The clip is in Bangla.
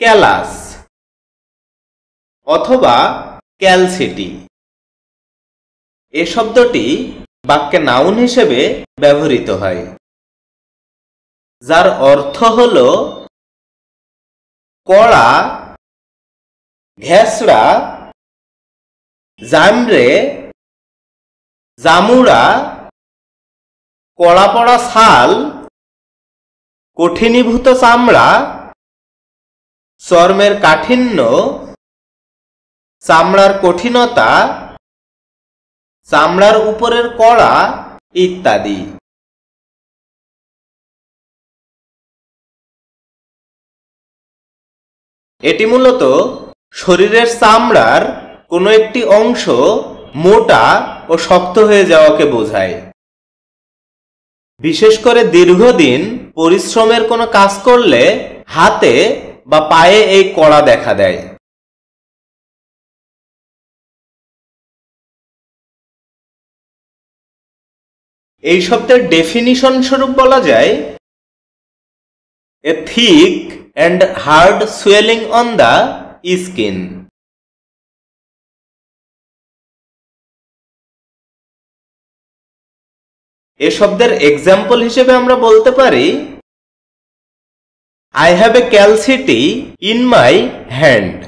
ক্যালাস অথবা ক্যালসিটি। এ শব্দটি বাক্যে নাউন হিসেবে ব্যবহৃত হয়, যার অর্থ হল কড়া, ঘেঁষড়া, জামড়ে, জামুড়া, কড়া পড়া ছাল, কঠিনীভূত চামড়া, চর্মের কাঠিন্য, চামড়ার কঠিনতা, চামড়ার উপরের কড়া ইত্যাদি। এটি মূলত শরীরের চামড়ার কোনো একটি অংশ মোটা ও শক্ত হয়ে যাওয়াকে বোঝায়। বিশেষ করে দীর্ঘদিন পরিশ্রমের কোনো কাজ করলে হাতে বা পায়ে এই কড়া দেখা দেয়। এই শব্দের ডেফিনিশন স্বরূপ বলা যায়, a thick and hard swelling on the skin. এ শব্দের এক্সাম্পল হিসেবে আমরা বলতে পারি, I have a calcity in my hand.